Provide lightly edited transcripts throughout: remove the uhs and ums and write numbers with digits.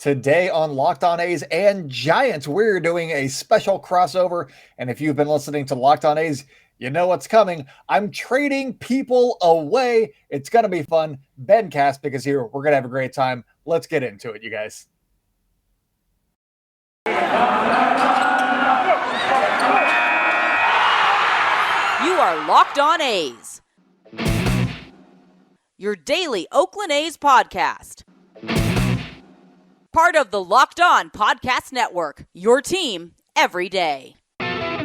Today on Locked On A's and Giants, we're doing a special crossover. And if you've been listening to Locked On A's, you know what's coming. I'm trading people away. It's going to be fun. Ben Kaspick is here. We're going to have a great time. Let's get into it, you guys. You are Locked On A's, your daily Oakland A's podcast. Part of the Locked On Podcast Network, your team every day. How's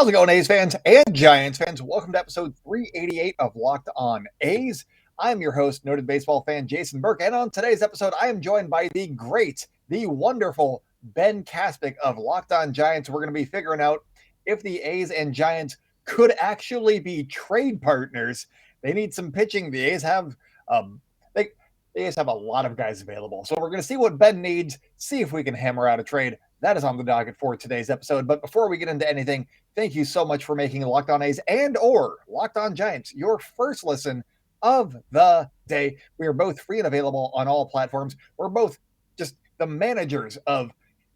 it going, A's fans and Giants fans? Welcome to episode 388 of Locked On A's. I'm your host, noted baseball fan Jason Burke, and on today's episode, I am joined by the great, the wonderful Ben Kaspick of Locked On Giants. We're going to be figuring out if the A's and Giants could actually be trade partners. They need some pitching. The A's have the A's have a lot of guys available. So we're going to see what Ben needs, see if we can hammer out a trade. That is on the docket for today's episode. But before we get into anything, thank you so much for making Locked On A's and or Locked On Giants your first listen of the day. We are both free and available on all platforms. We're both just the managers of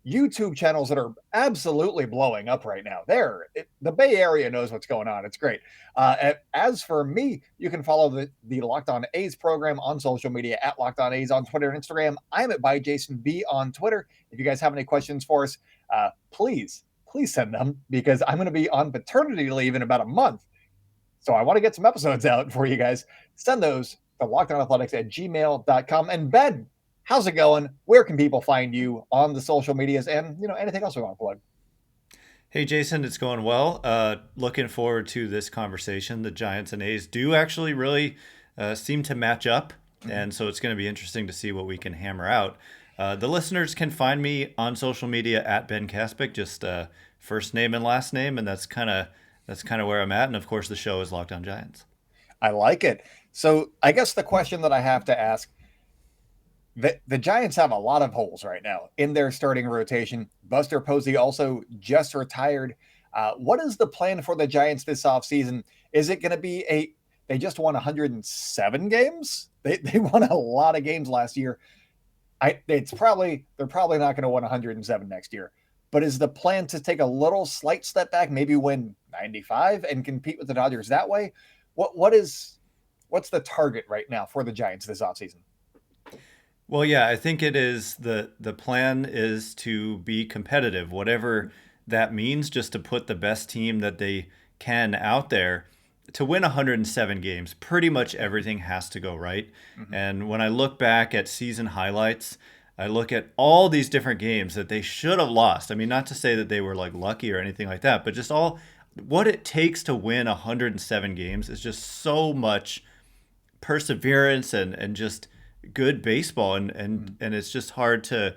YouTube channels that are absolutely blowing up right now. The Bay Area knows what's going on. It's great. As for me, you can follow the Locked On A's program on social media at Locked On A's on Twitter and Instagram. I'm at @ByJasonB on Twitter. If you guys have any questions for us, please send them, because I'm going to be on paternity leave in about a month. So I want to get some episodes out for you guys. Send those to lockedonathletics@gmail.com. And Ben, how's it going? Where can people find you on the social medias and, anything else we want to plug? Hey, Jason, it's going well. Looking forward to this conversation. The Giants and A's do actually really seem to match up. And so it's going to be interesting to see what we can hammer out. The listeners can find me on social media at Ben Kaspick, just first name and last name. And that's kind of where I'm at. And of course, the show is Locked On Giants. I like it. So I guess the question that I have to ask, the Giants have a lot of holes right now in their starting rotation. Buster Posey also just retired. What is the plan for the Giants this offseason? Is it going to be they just won 107 games? They won a lot of games last year. They're probably not going to win 107 next year. But is the plan to take a slight step back, maybe win 95 and compete with the Dodgers that way? What's the target right now for the Giants this offseason? Well, yeah, I think it is the plan is to be competitive, whatever that means, just to put the best team that they can out there. To win 107 games, pretty much everything has to go right. Mm-hmm. And when I look back at season highlights, I look at all these different games that they should have lost. I mean, not to say that they were like lucky or anything like that, but just all what it takes to win 107 games is just so much perseverance and just good baseball, and it's just hard to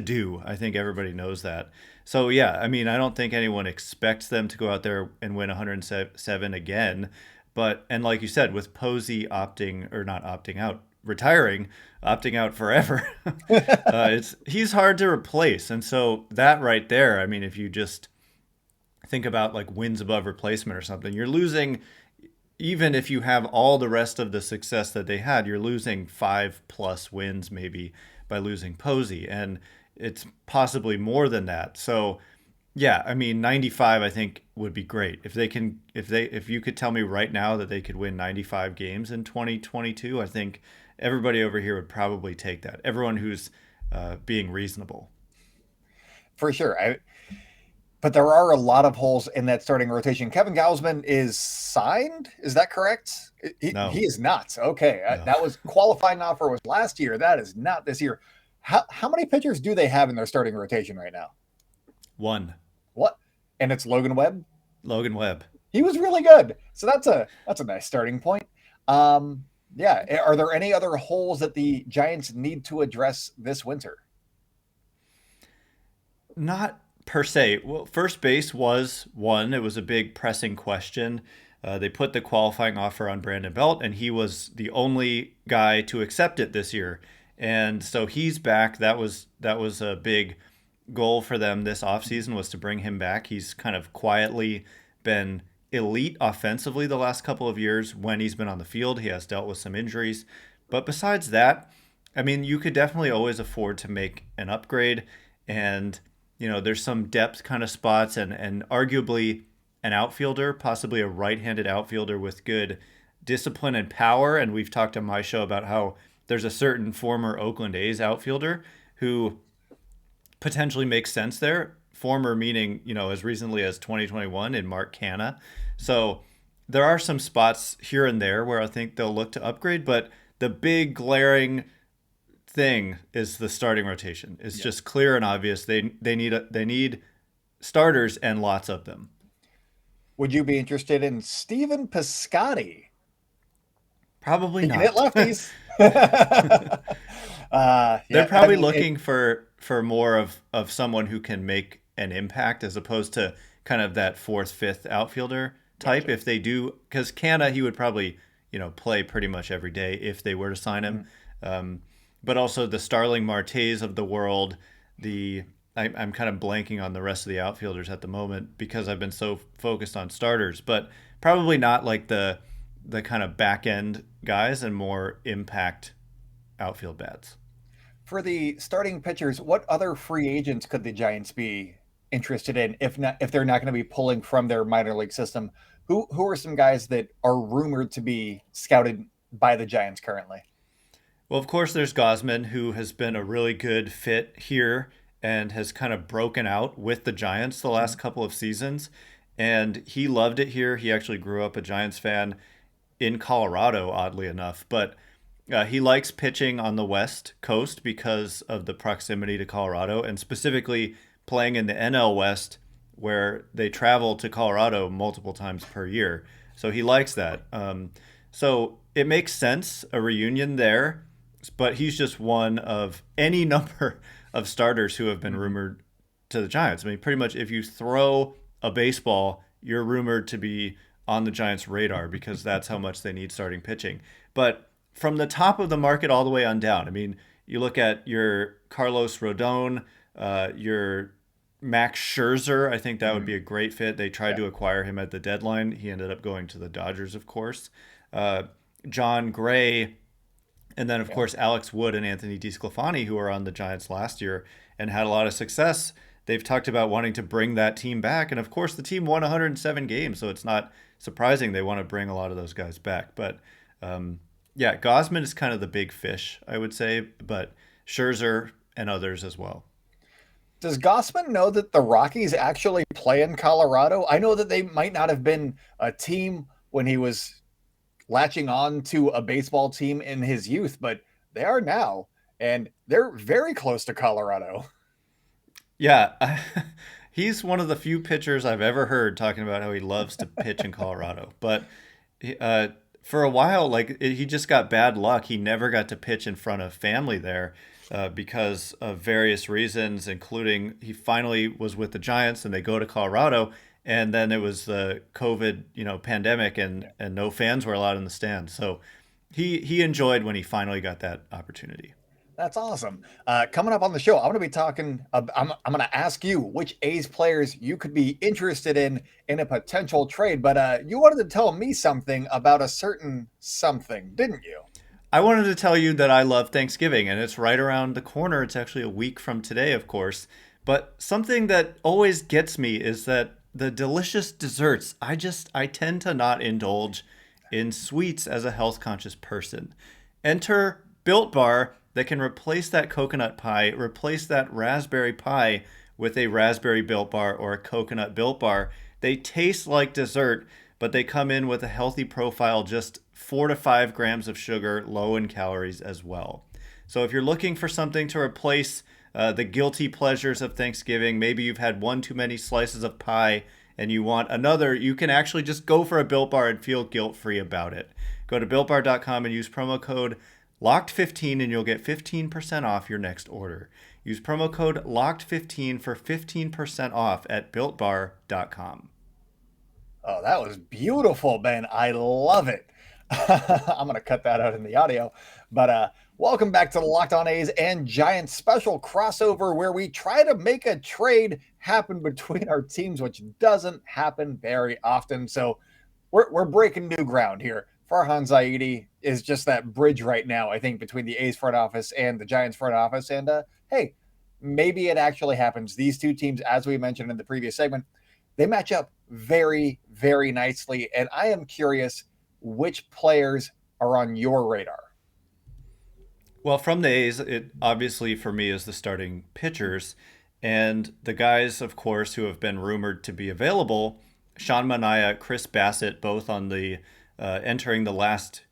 do. I think everybody knows that. So yeah, I mean, I don't think anyone expects them to go out there and win 107 again, and like you said, with Posey retiring, opting out forever, he's hard to replace. And so that right there, I mean, if you just think about like wins above replacement or something, you're losing. Even if you have all the rest of the success that they had, you're losing 5+ wins maybe by losing Posey, and it's possibly more than that. So yeah, I mean, 95 I think would be great. If you could tell me right now that they could win 95 games in 2022, I think everybody over here would probably take that. Everyone who's being reasonable. For sure. But there are a lot of holes in that starting rotation. Kevin Gausman is signed. Is that correct? No. He is not. Okay. No. That was qualifying offer was last year. That is not this year. How many pitchers do they have in their starting rotation right now? One. What? And it's Logan Webb? Logan Webb. He was really good. So that's a nice starting point. Yeah. Are there any other holes that the Giants need to address this winter? Not per se. Well, first base was one. It was a big pressing question. They put the qualifying offer on Brandon Belt, and he was the only guy to accept it this year. And so he's back. That was a big goal for them this offseason, was to bring him back. He's kind of quietly been elite offensively the last couple of years when he's been on the field. He has dealt with some injuries. But besides that, I mean, you could definitely always afford to make an upgrade. And, there's some depth kind of spots and arguably an outfielder, possibly a right-handed outfielder with good discipline and power. And we've talked on my show about how there's a certain former Oakland A's outfielder who potentially makes sense there. Former meaning, as recently as 2021 in Mark Canha. So there are some spots here and there where I think they'll look to upgrade, but the big glaring thing is the starting rotation. It's just clear and obvious. They need starters and lots of them. Would you be interested in Steven Piscotty? Probably He not. can hit lefties. They're probably looking for more of someone who can make an impact as opposed to kind of that fourth, fifth outfielder type. Gotcha. If they do, because Canha, he would probably play pretty much every day if they were to sign him. Mm-hmm. But also the Starling Martes of the world. I'm kind of blanking on the rest of the outfielders at the moment because I've been so focused on starters. But probably not like the kind of back end guys and more impact outfield bats. For the starting pitchers, what other free agents could the Giants be interested in if they're not going to be pulling from their minor league system? Who are some guys that are rumored to be scouted by the Giants currently? Well, of course, there's Gausman, who has been a really good fit here and has kind of broken out with the Giants the last couple of seasons. And he loved it here. He actually grew up a Giants fan in Colorado, oddly enough. But he likes pitching on the West Coast because of the proximity to Colorado, and specifically playing in the NL West, where they travel to Colorado multiple times per year. So he likes that. So it makes sense, a reunion there, but he's just one of any number of starters who have been rumored to the Giants. I mean, pretty much if you throw a baseball, you're rumored to be on the Giants' radar because that's how much they need starting pitching. But from the top of the market all the way on down, I mean, you look at your Carlos Rodon, your Max Scherzer. I think that would be a great fit. They tried to acquire him at the deadline. He ended up going to the Dodgers, of course. John Gray, and then, of course, Alex Wood and Anthony DeSclafani, who were on the Giants last year and had a lot of success. They've talked about wanting to bring that team back. And, of course, the team won 107 games, so it's not surprising they want to bring a lot of those guys back. But, Gausman is kind of the big fish, I would say, but Scherzer and others as well. Does Gausman know that the Rockies actually play in Colorado? I know that they might not have been a team when he was latching on to a baseball team in his youth, but they are now, and they're very close to Colorado. Yeah, he's one of the few pitchers I've ever heard talking about how he loves to pitch in Colorado. But for a while, he just got bad luck. He never got to pitch in front of family there because of various reasons, including he finally was with the Giants and they go to Colorado. And then it was the COVID, pandemic, and no fans were allowed in the stands. So he enjoyed when he finally got that opportunity. That's awesome. Coming up on the show, I'm going to be talking. I'm going to ask you which A's players you could be interested in a potential trade. But you wanted to tell me something about a certain something, didn't you? I wanted to tell you that I love Thanksgiving, and it's right around the corner. It's actually a week from today, of course. But something that always gets me is that the delicious desserts. I tend to not indulge in sweets as a health-conscious person. Enter Built Bar that can replace that coconut pie, replace that raspberry pie with a raspberry Built Bar or a coconut Built Bar. They taste like dessert, but they come in with a healthy profile, just 4 to 5 grams of sugar, low in calories as well. So if you're looking for something to replace the guilty pleasures of Thanksgiving, maybe you've had one too many slices of pie and you want another, you can actually just go for a Built Bar and feel guilt-free about it. Go to BuiltBar.com and use promo code LOCKED15 and you'll get 15% off your next order. Use promo code LOCKED15 for 15% off at BuiltBar.com. Oh, that was beautiful, Ben. I love it. I'm going to cut that out in the audio. But welcome back to the Locked On A's and Giants special crossover where we try to make a trade happen between our teams, which doesn't happen very often. So we're breaking new ground here. Farhan Zaidi is just that bridge right now, I think, between the A's front office and the Giants front office. And hey, maybe it actually happens. These two teams, as we mentioned in the previous segment, they match up very, very nicely. And I am curious which players are on your radar. Well, from the A's, it obviously for me is the starting pitchers. And the guys, of course, who have been rumored to be available, Sean Manaea, Chris Bassitt, both on the entering the last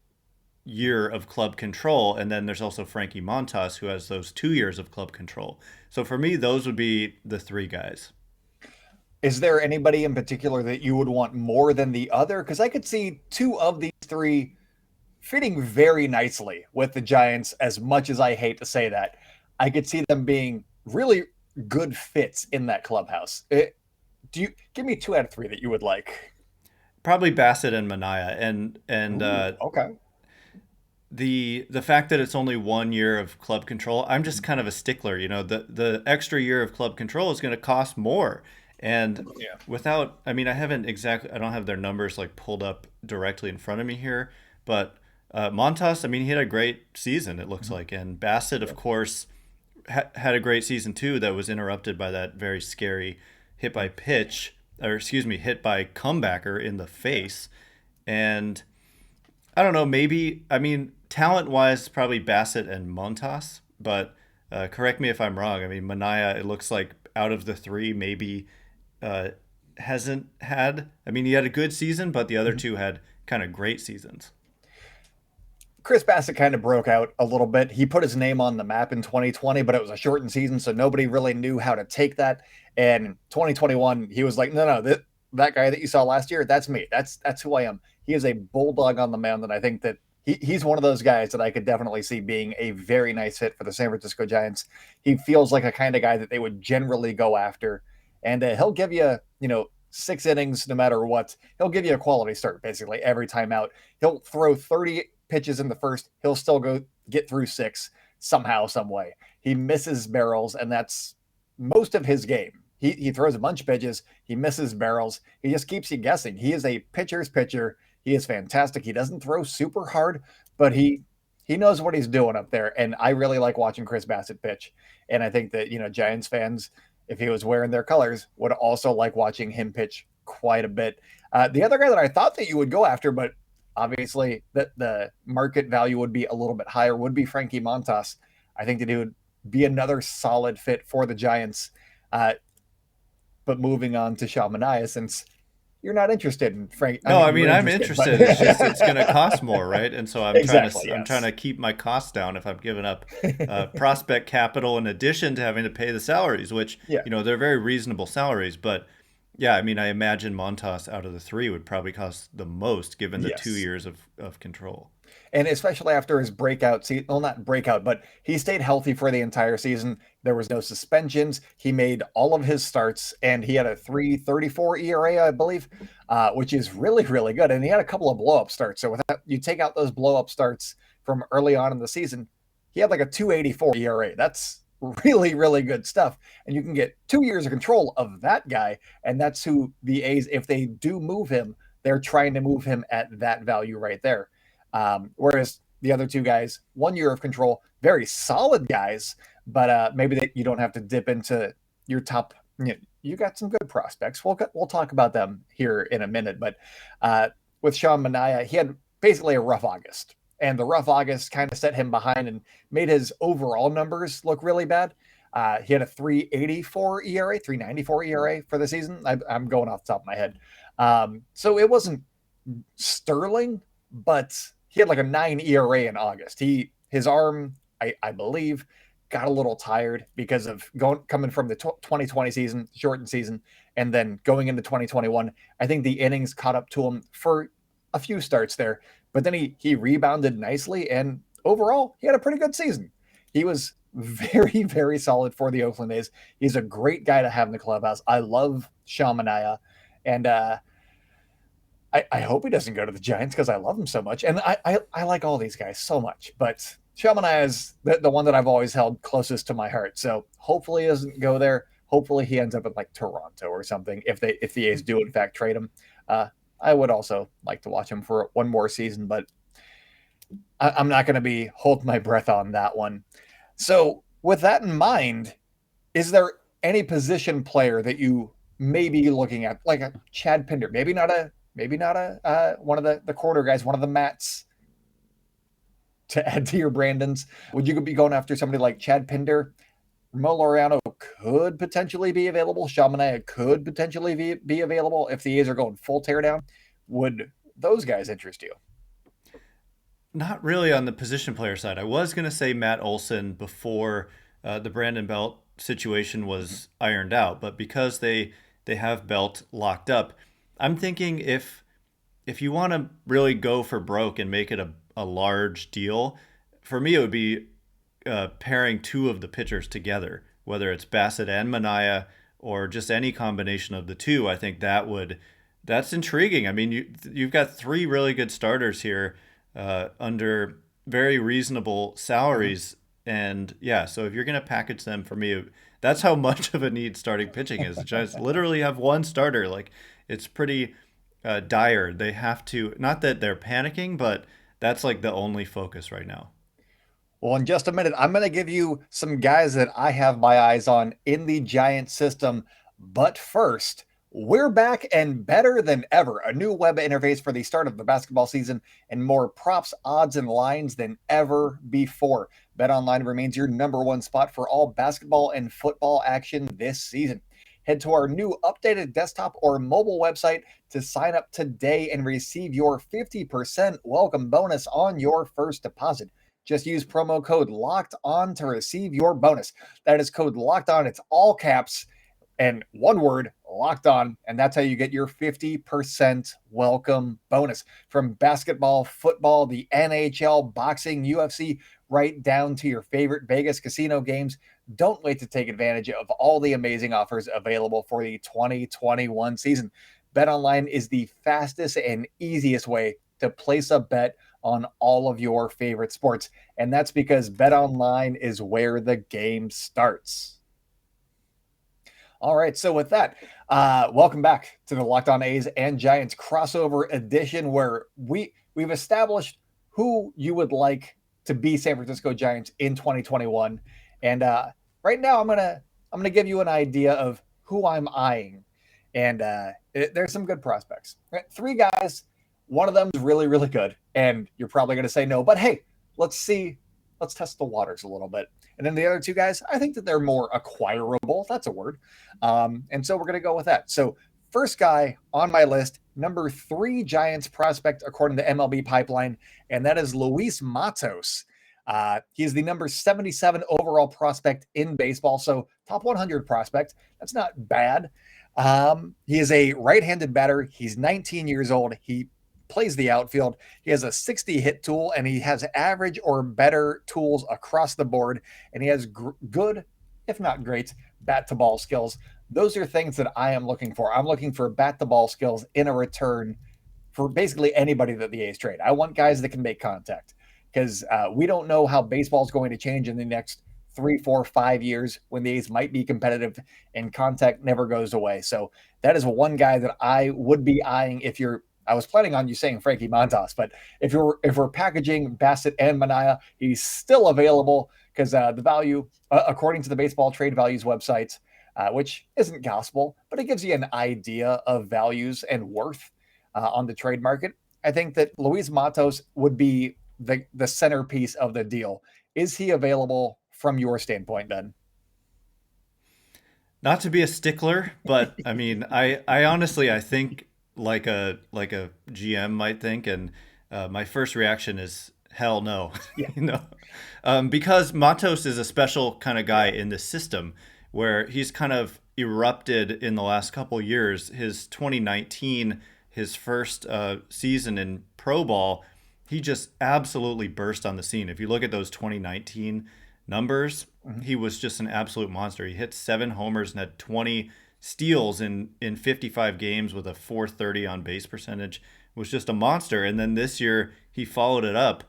year of club control. And then there's also Frankie Montas, who has those 2 years of club control. So for me, those would be the three guys. Is there anybody in particular that you would want more than the other? Because I could see two of these three fitting very nicely with the Giants, as much as I hate to say that. I could see them being really good fits in that clubhouse. Do you give me 2 out of 3 that you would like? Probably Bassett and Manaea, and Okay. the fact that it's only 1 year of club control, I'm just kind of a stickler. You know, the extra year of club control is going to cost more. And without, I mean, I don't have their numbers like pulled up directly in front of me here, but Montas, I mean, he had a great season, it looks like. And Bassett, of course, had a great season too that was interrupted by that very scary hit by comebacker in the face. And I don't know, maybe, I mean, talent-wise, probably Bassett and Montas, but correct me if I'm wrong. I mean, Manaea, it looks like out of the three, maybe hasn't had. I mean, he had a good season, but the other two had kind of great seasons. Chris Bassitt kind of broke out a little bit. He put his name on the map in 2020, but it was a shortened season, so nobody really knew how to take that. And 2021, he was like, no, that guy that you saw last year, that's me. That's who I am. He is a bulldog on the mound, and I think that he's one of those guys that I could definitely see being a very nice fit for the San Francisco Giants. He feels like a kind of guy that they would generally go after, and he'll give you, 6 innings no matter what. He'll give you a quality start basically every time out. He'll throw 30 pitches in the first. He'll still go get through 6 somehow, some way. He misses barrels, and that's most of his game. He throws a bunch of pitches. He misses barrels. He just keeps you guessing. He is a pitcher's pitcher. He is fantastic. He doesn't throw super hard, but he knows what he's doing up there. And I really like watching Chris Bassitt pitch. And I think that, Giants fans, if he was wearing their colors, would also like watching him pitch quite a bit. The other guy that I thought that you would go after, but obviously the market value would be a little bit higher, would be Frankie Montas. I think that he would be another solid fit for the Giants. But moving on to Sean Manaea, since you're not interested in Frank. No, I'm interested. It's just it's going to cost more, right? And so I'm trying to keep my costs down if I'm giving up prospect capital in addition to having to pay the salaries, which they're very reasonable salaries. But yeah, I mean, I imagine Montas out of the three would probably cost the most given the 2 years of control. And especially after his breakout season, well, not breakout, but he stayed healthy for the entire season. There was no suspensions. He made all of his starts, and he had a 3.34 ERA, I believe, which is really, really good. And he had a couple of blow-up starts. So without you take out those blow-up starts from early on in the season, he had like a 2.84 ERA. That's really, really good stuff. And you can get 2 years of control of that guy, and that's who the A's, if they do move him, they're trying to move him at that value right there. Whereas the other two guys, 1 year of control, very solid guys, but maybe that you don't have to dip into your top. You got some good prospects. We'll talk about them here in a minute. But with Sean Manaea, he had basically a rough August, and the rough August kind of set him behind and made his overall numbers look really bad. He had a 3.84 ERA, 3.94 ERA for the season. I'm going off the top of my head. So it wasn't sterling, but he had like a 9 ERA in August. His arm, I believe, got a little tired because of coming from the 2020 season, shortened season, and then going into 2021. I think the innings caught up to him for a few starts there, but then he rebounded nicely, and overall, he had a pretty good season. He was very, very solid for the Oakland A's. He's a great guy to have in the clubhouse. I love Sean Manaea, and I hope he doesn't go to the Giants because I love him so much. And I like all these guys so much. But Sean Manaea is the one that I've always held closest to my heart. So hopefully he doesn't go there. Hopefully he ends up in like Toronto or something if the A's do in fact trade him. I would also like to watch him for one more season, but I'm not going to be holding my breath on that one. So with that in mind, is there any position player that you may be looking at, like a Chad Pinder? Maybe not a one of the corner guys, one of the Mats to add to your Brandons. Would you be going after somebody like Chad Pinder? Mo Laureano could potentially be available. Manaea could potentially be available if the A's are going full teardown. Would those guys interest you? Not really on the position player side. I was going to say Matt Olson before the Brandon Belt situation was ironed out, but because they have Belt locked up, I'm thinking if you want to really go for broke and make it a large deal, for me it would be pairing two of the pitchers together, whether it's Bassitt and Manaea or just any combination of the two. I think that's intriguing. I mean, you've got three really good starters here under very reasonable salaries. And yeah, so if you're going to package them, for me, that's how much of a need starting pitching is. The Giants literally have one starter. Like, it's pretty dire. They have to, not that they're panicking, but that's like the only focus right now. Well, in just a minute, I'm going to give you some guys that I have my eyes on in the Giants system. But first, we're back and better than ever. A new web interface for the start of the basketball season and more props, odds, and lines than ever before. BetOnline remains your number one spot for all basketball and football action this season. Head to our new updated desktop or mobile website to sign up today and receive your 50% welcome bonus on your first deposit. Just use promo code Locked On to receive your bonus. That is code Locked On. It's all caps and one word, Locked On. And that's how you get your 50% welcome bonus. From basketball, football, the NHL, boxing, UFC, right down to your favorite Vegas casino games. Don't wait to take advantage of all the amazing offers available for the 2021 season. BetOnline is the fastest and easiest way to place a bet on all of your favorite sports. And that's because BetOnline is where the game starts. All right, so with that, welcome back to the Locked On A's and Giants crossover edition, where we've established who you would like to be San Francisco Giants in 2021. And right now, I'm gonna give you an idea of who I'm eyeing, and there's some good prospects. Right? Three guys. One of them is really, really good, and you're probably going to say no, but hey, let's test the waters a little bit. And then the other two guys, I think that they're more acquirable. That's a word. And so we're going to go with that. So first guy on my list, number 3 Giants prospect, according to MLB Pipeline, and that is Luis Matos. He's the number 77 overall prospect in baseball, so top 100 prospect. That's not bad. He is a right-handed batter. He's 19 years old. He plays the outfield. He has a 60 hit tool, and he has average or better tools across the board, and he has good, if not great, bat to ball skills. Those are things that I am looking for. I'm looking for bat to ball skills in a return for basically anybody that the A's trade. I want guys that can make contact, because we don't know how baseball is going to change in the next 3, 4, 5 years when the A's might be competitive, and contact never goes away. So that is one guy that I would be eyeing I was planning on you saying Frankie Montas, but if we're packaging Bassitt and Manaea, he's still available, because the value, according to the Baseball Trade Values website, which isn't gospel, but it gives you an idea of values and worth on the trade market. I think that Luis Matos would be the centerpiece of the deal. Is he available from your standpoint, Ben? Not to be a stickler, but I mean, I honestly, I think like a GM might think, and my first reaction is hell no. Yeah. Because Matos is a special kind of guy in the system, where he's kind of erupted in the last couple years. His 2019, his first season in pro ball, he just absolutely burst on the scene. If you look at those 2019 numbers, he was just an absolute monster. He hit 7 homers and had 20 steals in 55 games with a 430 on base percentage. It was just a monster. And then this year he followed it up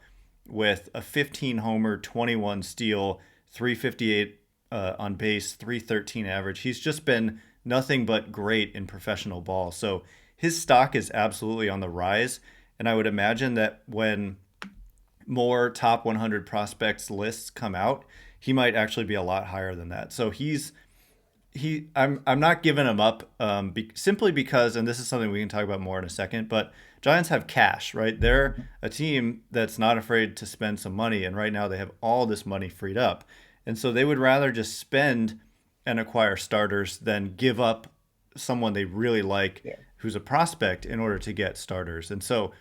with a 15 homer, 21 steal, 358 on base, 313 average. He's just been nothing but great in professional ball. So his stock is absolutely on the rise. And I would imagine that when more top 100 prospects lists come out, he might actually be a lot higher than that. So I'm not giving him up simply because, and this is something we can talk about more in a second, but Giants have cash, right? They're a team that's not afraid to spend some money, and right now they have all this money freed up. And so they would rather just spend and acquire starters than give up someone they really like who's a prospect in order to get starters. And so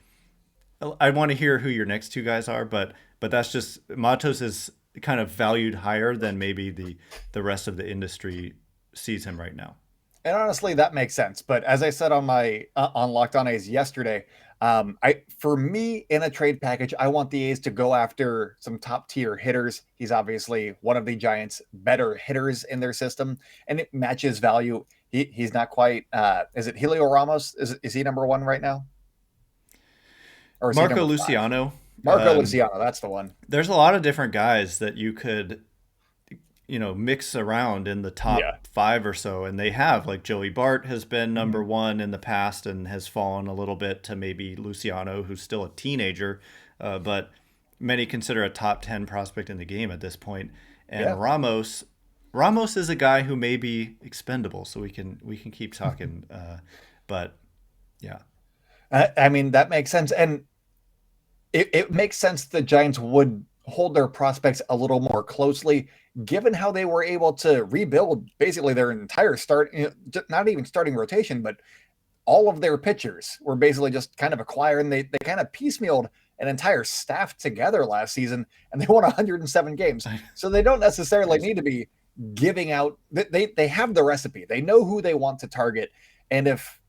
I want to hear who your next two guys are, but that's just Matos is kind of valued higher than maybe the rest of the industry sees him right now. And honestly, that makes sense. But as I said on my on Locked On A's yesterday, for me in a trade package, I want the A's to go after some top tier hitters. He's obviously one of the Giants' better hitters in their system, and it matches value. He's not quite. Is it Helio Ramos? Is he number one right now? Or is Marco he Luciano. Marco Luciano, that's the one. There's a lot of different guys that you could mix around in the top 5 or so. And they have, like Joey Bart has been number one in the past and has fallen a little bit to maybe Luciano, who's still a teenager, but many consider a top 10 prospect in the game at this point. And Ramos is a guy who may be expendable, so we can keep talking. But yeah. I mean, that makes sense. And it makes sense the Giants would hold their prospects a little more closely, given how they were able to rebuild basically their entire not even starting rotation, but all of their pitchers were basically just kind of acquired. They kind of piecemealed an entire staff together last season, and they won 107 games. So they don't necessarily need to be giving out. They have the recipe. They know who they want to target. And if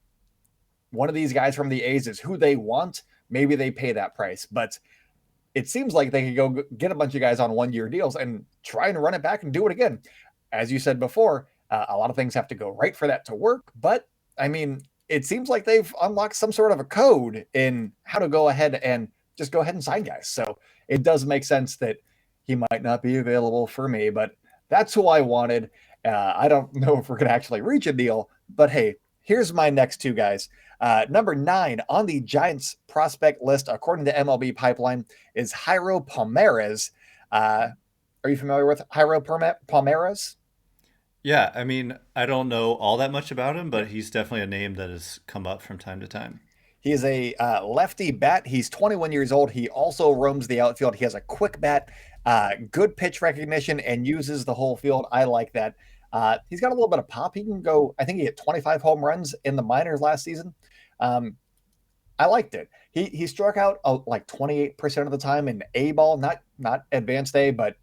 one of these guys from the A's is who they want, maybe they pay that price. But it seems like they could go get a bunch of guys on 1-year deals and try and run it back and do it again. As you said before, a lot of things have to go right for that to work. But I mean, it seems like they've unlocked some sort of a code in how to go ahead and just go ahead and sign guys. So it does make sense that he might not be available for me, but that's who I wanted. I don't know if we're going to actually reach a deal, but hey, here's my next two guys. Number 9 on the Giants prospect list, according to MLB Pipeline, is Jairo Palmeras. Are you familiar with Jairo Palmeras? Yeah, I mean, I don't know all that much about him, but he's definitely a name that has come up from time to time. He is a lefty bat. He's 21 years old. He also roams the outfield. He has a quick bat, good pitch recognition, and uses the whole field. I like that. He's got a little bit of pop. He can go, I think he hit 25 home runs in the minors last season. I liked it. He struck out like 28% of the time in A ball, not advanced A, but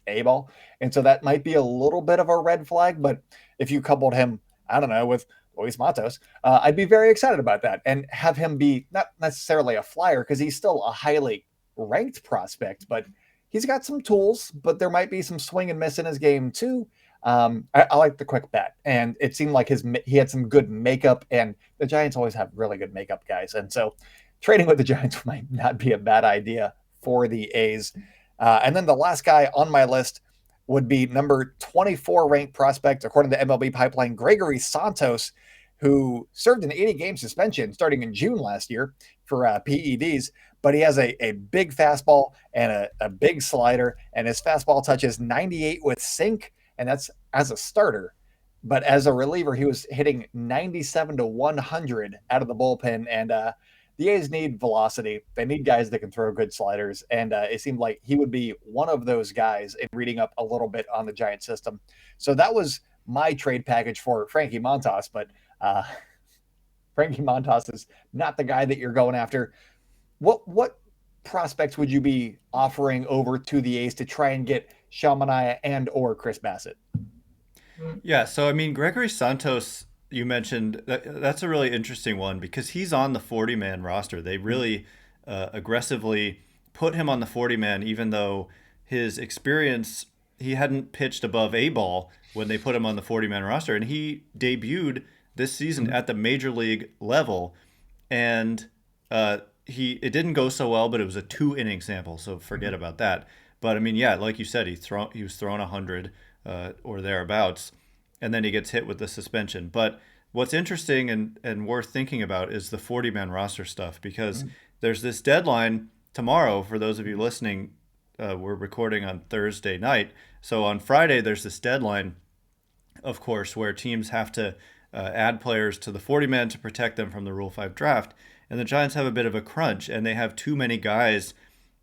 A ball. And so that might be a little bit of a red flag. But if you coupled him, I don't know, with Luis Matos, I'd be very excited about that and have him be not necessarily a flyer because he's still a highly ranked prospect, but he's got some tools, but there might be some swing and miss in his game too. I like the quick bat, and it seemed like he had some good makeup, and the Giants always have really good makeup guys. And so trading with the Giants might not be a bad idea for the A's. And then the last guy on my list would be number 24 ranked prospect, according to MLB Pipeline, Gregory Santos, who served an 80-game suspension starting in June last year for PEDs. But he has a big fastball and a big slider, and his fastball touches 98 with sink, and that's as a starter. But as a reliever, he was hitting 97 to 100 out of the bullpen, and the A's need velocity. They need guys that can throw good sliders, and it seemed like he would be one of those guys in reading up a little bit on the Giant system. So that was my trade package for Frankie Montas, but Frankie Montas is not the guy that you're going after. What prospects would you be offering over to the A's to try and get Manaea and or Chris Bassitt? Yeah, so I mean, Gregory Santos, you mentioned, that's a really interesting one because he's on the 40-man roster. They really aggressively put him on the 40-man, even though his experience, he hadn't pitched above A ball when they put him on the 40-man roster. And he debuted this season at the major league level. And it didn't go so well, but it was a 2-inning sample, so forget about that. But I mean, yeah, like you said, he was throwing 100. or thereabouts, and then he gets hit with the suspension. But what's interesting and worth thinking about is the 40-man roster stuff, because there's this deadline tomorrow. For those of you listening, we're recording on Thursday night. So on Friday, there's this deadline, of course, where teams have to add players to the 40-man to protect them from the Rule 5 draft. And the Giants have a bit of a crunch, and they have too many guys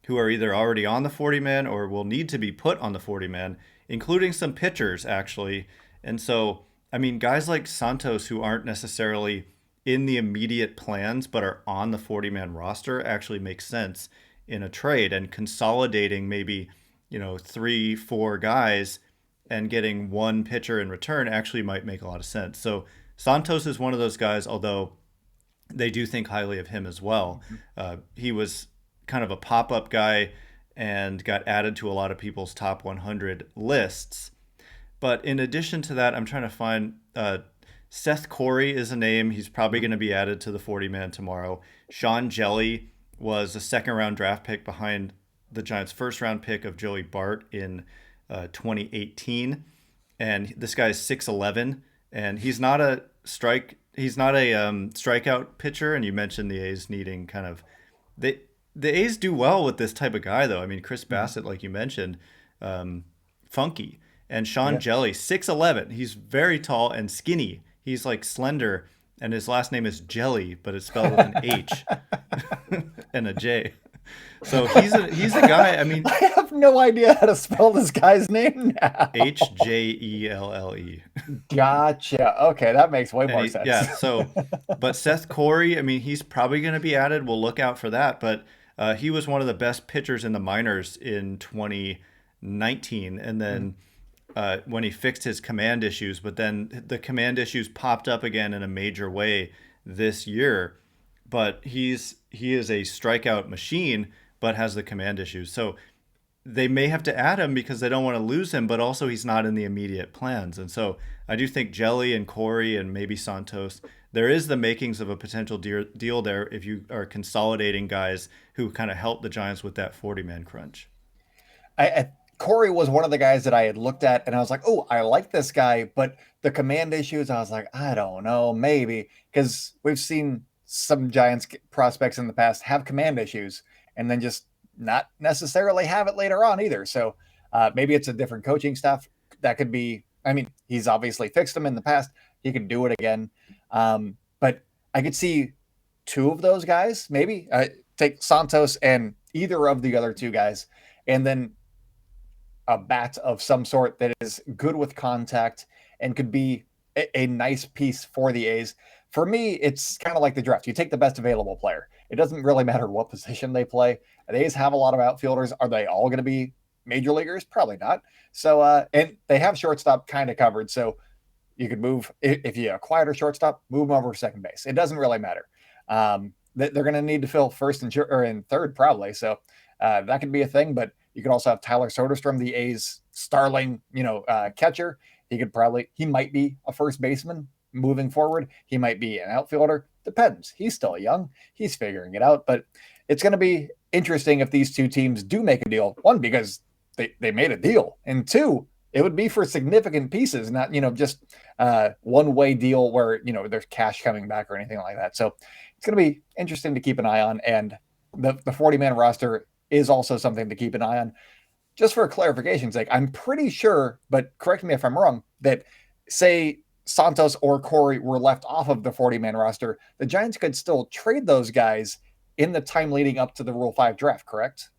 who are either already on the 40-man or will need to be put on the 40-man, including some pitchers, actually. And so, I mean, guys like Santos, who aren't necessarily in the immediate plans but are on the 40-man roster, actually makes sense in a trade. And consolidating maybe, 3-4 guys and getting one pitcher in return actually might make a lot of sense. So Santos is one of those guys, although they do think highly of him as well. He was kind of a pop-up guy and got added to a lot of people's top 100 lists. But in addition to that, I'm trying to find Seth Corey is a name. He's probably going to be added to the 40-man tomorrow. Sean Jelly was a second-round draft pick behind the Giants' first-round pick of Joey Bart in 2018. And this guy is 6'11", and he's not a strikeout pitcher. And you mentioned the A's needing kind of the A's do well with this type of guy, though. I mean, Chris Bassitt, like you mentioned, funky. And Sean Jelly, 6'11". He's very tall and skinny. He's like slender, and his last name is Jelly, but it's spelled with an H and a J. So he's a guy. I mean, I have no idea how to spell this guy's name now. Hjelle. Gotcha. Okay, that makes way more sense. Yeah. So, but Seth Corey, I mean, he's probably going to be added. We'll look out for that. But he was one of the best pitchers in the minors in 2019, and then when he fixed his command issues, but then the command issues popped up again in a major way this year. But he is a strikeout machine, but has the command issues. So they may have to add him because they don't want to lose him, but also he's not in the immediate plans. And so I do think Jelly and Corey and maybe Santos, there is the makings of a potential deal there if you are consolidating guys who kind of help the Giants with that 40-man crunch. Corey was one of the guys that I had looked at, and I was like, oh, I like this guy, but the command issues, I was like, I don't know, maybe, because we've seen some Giants prospects in the past have command issues and then just not necessarily have it later on either. So maybe it's a different coaching staff. That could be, I mean, he's obviously fixed them in the past. He could do it again. But I could see two of those guys, maybe take Santos and either of the other two guys, and then a bat of some sort that is good with contact and could be a nice piece for the A's. For me, it's kind of like the draft. You take the best available player. It doesn't really matter what position they play. The A's have a lot of outfielders. Are they all going to be major leaguers? Probably not. So, and they have shortstop kind of covered. So you could move, if you acquired a shortstop, move them over to second base. It doesn't really matter. They're going to need to fill first and third probably. So that could be a thing, but you could also have Tyler Soderstrom, the A's starling, catcher. He might be a first baseman moving forward. He might be an outfielder. Depends. He's still young. He's figuring it out. But it's going to be interesting if these two teams do make a deal. One, because they made a deal. And two, it would be for significant pieces, not, just one-way deal where, there's cash coming back or anything like that. So it's going to be interesting to keep an eye on. And the 40-man roster is also something to keep an eye on. Just for clarification's sake, I'm pretty sure, but correct me if I'm wrong, that say Santos or Corey were left off of the 40-man roster, the Giants could still trade those guys in the time leading up to the Rule 5 draft, correct?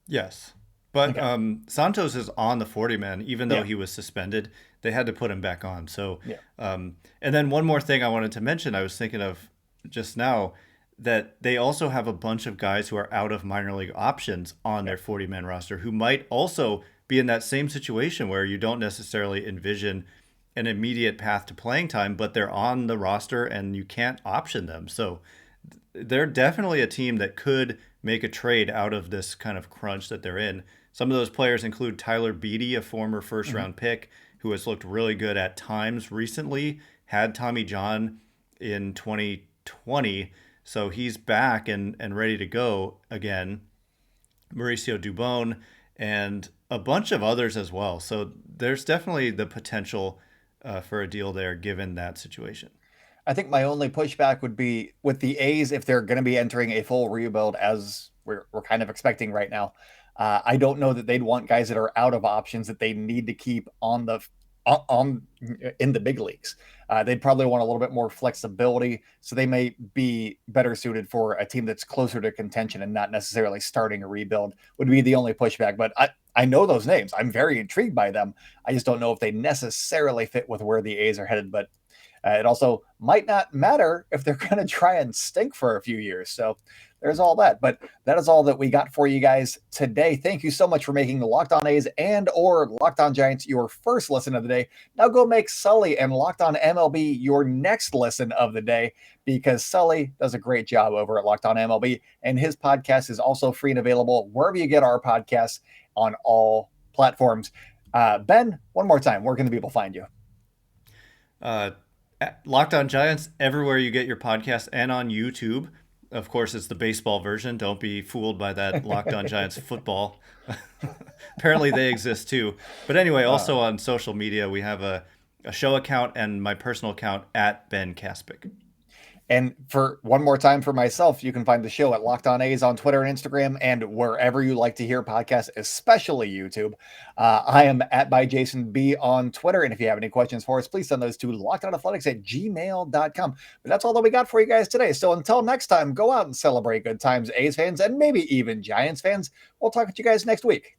Yes. But okay. Santos is on the 40-man, even though he was suspended. They had to put him back on. So, and then one more thing I wanted to mention, I was thinking of just now, that they also have a bunch of guys who are out of minor league options on their 40-man roster who might also be in that same situation where you don't necessarily envision an immediate path to playing time, but they're on the roster and you can't option them. So they're definitely a team that could make a trade out of this kind of crunch that they're in. Some of those players include Tyler Beede, a former first-round pick who has looked really good at times recently, had Tommy John in 2020, so he's back and ready to go again. Mauricio Dubon and a bunch of others as well. So there's definitely the potential for a deal there given that situation. I think my only pushback would be with the A's if they're going to be entering a full rebuild as we're kind of expecting right now. I don't know that they'd want guys that are out of options that they need to keep on the on in the big leagues. They'd probably want a little bit more flexibility, so they may be better suited for a team that's closer to contention and not necessarily starting a rebuild. Would be the only pushback. But I know those names. I'm very intrigued by them. I just don't know if they necessarily fit with where the A's are headed. But it also might not matter if they're going to try and stink for a few years. So there's all that. But that is all that we got for you guys today. Thank you so much for making the Locked On A's and or Locked On Giants your first listen of the day. Now go make Sully and Locked On MLB your next listen of the day, because Sully does a great job over at Locked On MLB, and his podcast is also free and available wherever you get our podcasts on all platforms. Ben, one more time, where can the people find you? Locked On Giants everywhere you get your podcast and on YouTube. Of course, it's the baseball version. Don't be fooled by that Locked On Giants football. Apparently they exist too. But anyway, also on social media, we have a show account and my personal account at Ben Kaspick. And for one more time for myself, you can find the show at Locked On A's on Twitter and Instagram and wherever you like to hear podcasts, especially YouTube. I am at by Jason B on Twitter. And if you have any questions for us, please send those to lockedonathletics@gmail.com. But that's all that we got for you guys today. So until next time, go out and celebrate good times, A's fans, and maybe even Giants fans. We'll talk to you guys next week.